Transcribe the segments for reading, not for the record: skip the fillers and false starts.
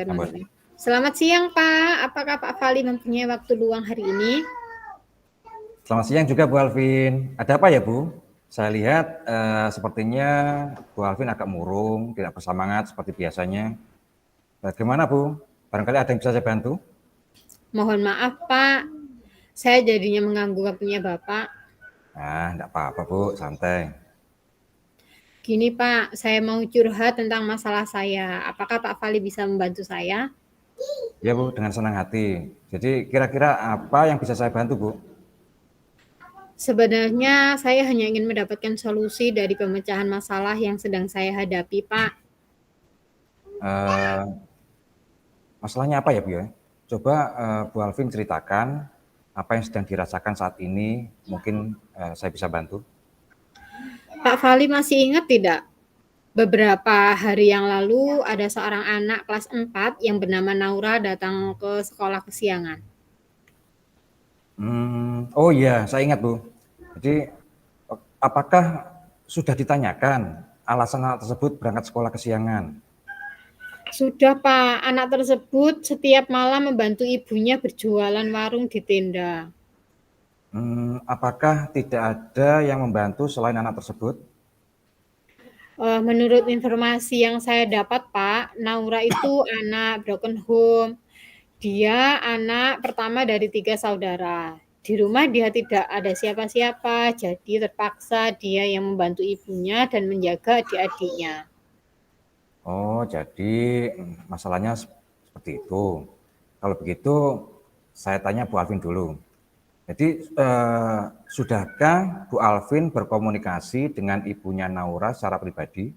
Ambon. Selamat siang, Pak. Apakah Pak Fali mempunyai waktu luang hari ini? Selamat siang juga Bu Alvin. Ada apa ya Bu? Saya lihat sepertinya Bu Alvin agak murung, tidak bersemangat seperti biasanya. Bagaimana Bu? Barangkali ada yang bisa saya bantu? Mohon maaf, Pak. Saya jadinya mengganggu waktunya Bapak. Nah, tidak apa-apa Bu, santai. Gini, Pak, saya mau curhat tentang masalah saya. Apakah Pak Fali bisa membantu saya? Ya Bu, dengan senang hati. Jadi kira-kira apa yang bisa saya bantu Bu? Sebenarnya saya hanya ingin mendapatkan solusi dari pemecahan masalah yang sedang saya hadapi, Pak. Eh, Masalahnya apa ya Bu ya? Coba Bu Alvin ceritakan apa yang sedang dirasakan saat ini. Mungkin saya bisa bantu. Pak Fali masih ingat tidak? Beberapa hari yang lalu ada seorang anak kelas 4 yang bernama Naura datang ke sekolah kesiangan. Oh iya, saya ingat Bu. Jadi apakah sudah ditanyakan alasan anak tersebut berangkat sekolah kesiangan? Sudah, Pak. Anak tersebut setiap malam membantu ibunya berjualan warung di tenda. Apakah tidak ada yang membantu selain anak tersebut? Menurut informasi yang saya dapat, Pak, Naura itu anak broken home. Dia anak pertama dari 3 saudara. Di rumah dia tidak ada siapa-siapa, jadi terpaksa dia yang membantu ibunya dan menjaga adik-adiknya. Oh, jadi masalahnya seperti itu. Kalau begitu, saya tanya Bu Alvin dulu. Jadi, sudahkah Bu Alvin berkomunikasi dengan ibunya Naura secara pribadi?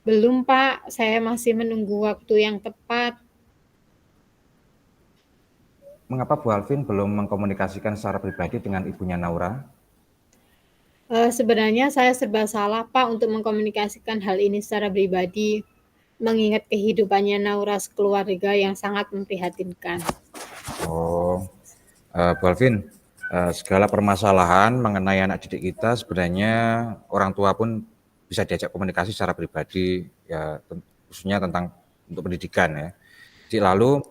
Belum, Pak. Saya masih menunggu waktu yang tepat. Mengapa Bu Alvin belum mengkomunikasikan secara pribadi dengan ibunya Naura? Sebenarnya saya serba salah, Pak, untuk mengkomunikasikan hal ini secara pribadi, mengingat kehidupannya Naura sekeluarga yang sangat memprihatinkan. Oh, Bu Alvin, segala permasalahan mengenai anak didik kita sebenarnya orang tua pun bisa diajak komunikasi secara pribadi, ya khususnya tentang untuk pendidikan ya. Jadi lalu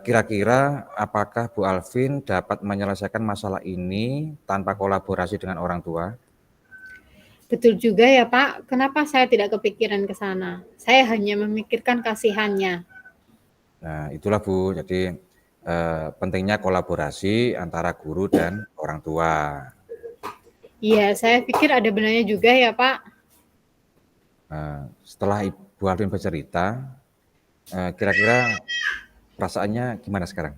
kira-kira apakah Bu Alvin dapat menyelesaikan masalah ini tanpa kolaborasi dengan orang tua? Betul juga ya, Pak. Kenapa saya tidak kepikiran ke sana? Saya hanya memikirkan kasihannya. Nah, itulah Bu. Jadi pentingnya kolaborasi antara guru dan orang tua. Iya, saya pikir ada benarnya juga ya, Pak. Setelah Ibu Alvin bercerita, kira-kira perasaannya gimana sekarang?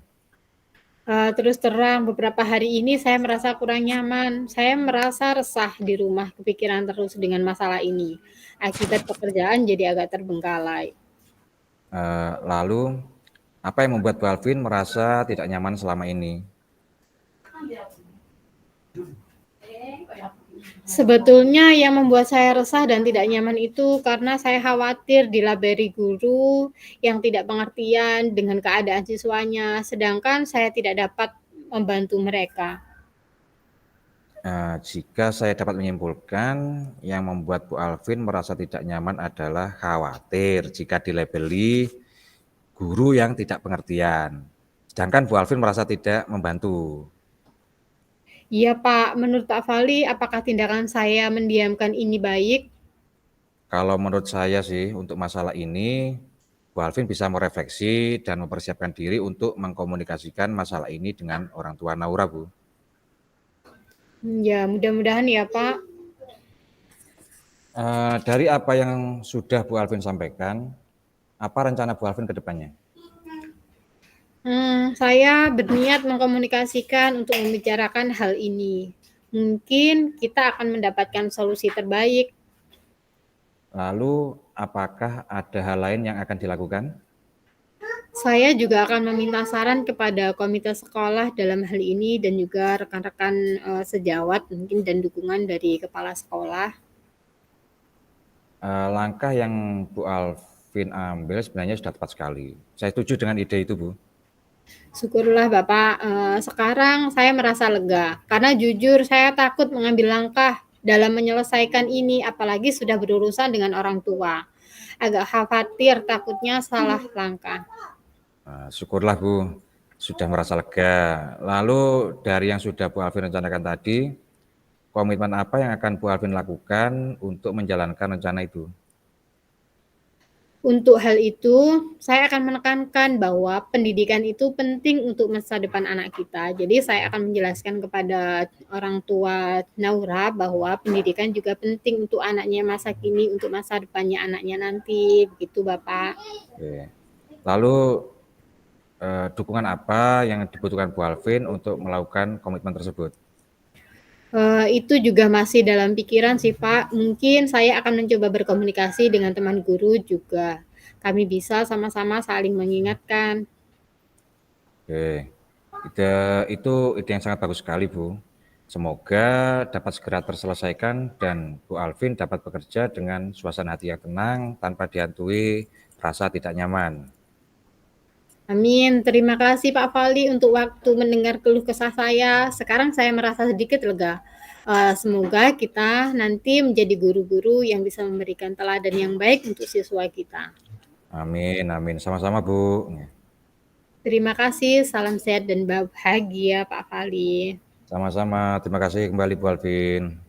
Terus terang beberapa hari ini saya merasa kurang nyaman. Saya merasa resah di rumah, kepikiran terus dengan masalah ini. Akibat pekerjaan jadi agak terbengkalai. Lalu apa yang membuat Bu Alvin merasa tidak nyaman selama ini? Sebetulnya yang membuat saya resah dan tidak nyaman itu karena saya khawatir dilabeli guru yang tidak pengertian dengan keadaan siswanya, sedangkan saya tidak dapat membantu mereka. Jika saya dapat menyimpulkan, yang membuat Bu Alvin merasa tidak nyaman adalah khawatir jika dilabeli guru yang tidak pengertian. Sedangkan Bu Alvin merasa tidak membantu. Iya Pak, menurut Pak Fali, apakah tindakan saya mendiamkan ini baik? Kalau menurut saya sih untuk masalah ini, Bu Alvin bisa merefleksi dan mempersiapkan diri untuk mengkomunikasikan masalah ini dengan orang tua Naura, Bu. Ya, mudah-mudahan ya Pak. Dari apa yang sudah Bu Alvin sampaikan, apa rencana Bu Alvin ke depannya? Saya berniat mengkomunikasikan untuk membicarakan hal ini. Mungkin kita akan mendapatkan solusi terbaik. Lalu, apakah ada hal lain yang akan dilakukan? Saya juga akan meminta saran kepada komite sekolah dalam hal ini dan juga rekan-rekan sejawat mungkin dan dukungan dari kepala sekolah. Langkah yang Bu Alvin ambil sebenarnya sudah tepat sekali. Saya setuju dengan ide itu, Bu. Syukurlah Bapak, sekarang saya merasa lega karena jujur saya takut mengambil langkah dalam menyelesaikan ini apalagi sudah berurusan dengan orang tua. agak khawatir takutnya salah langkah. Syukurlah Bu, sudah merasa lega. Lalu dari yang sudah Bu Alvin rencanakan tadi, komitmen apa yang akan Bu Alvin lakukan untuk menjalankan rencana itu? Untuk hal itu, saya akan menekankan bahwa pendidikan itu penting untuk masa depan anak kita. Jadi saya akan menjelaskan kepada orang tua Naura bahwa pendidikan juga penting untuk anaknya masa kini, untuk masa depannya anaknya nanti, begitu Bapak. Oke. Lalu dukungan apa yang dibutuhkan Bu Alvin untuk melakukan komitmen tersebut? Itu juga masih dalam pikiran sih Pak. Mungkin saya akan mencoba berkomunikasi dengan teman guru juga. Kami bisa sama-sama saling mengingatkan. Oke, itu ide yang sangat bagus sekali Bu. Semoga dapat segera terselesaikan dan Bu Alvin dapat bekerja dengan suasana hati yang tenang tanpa dihantui rasa tidak nyaman. Amin. Terima kasih Pak Fali untuk waktu mendengar keluh kesah saya. Sekarang saya merasa sedikit lega. Semoga kita nanti menjadi guru-guru yang bisa memberikan teladan yang baik untuk siswa kita. Amin, amin. Sama-sama Bu. Terima kasih, salam sehat dan bahagia Pak Fali. Sama-sama. Terima kasih kembali Bu Alvin.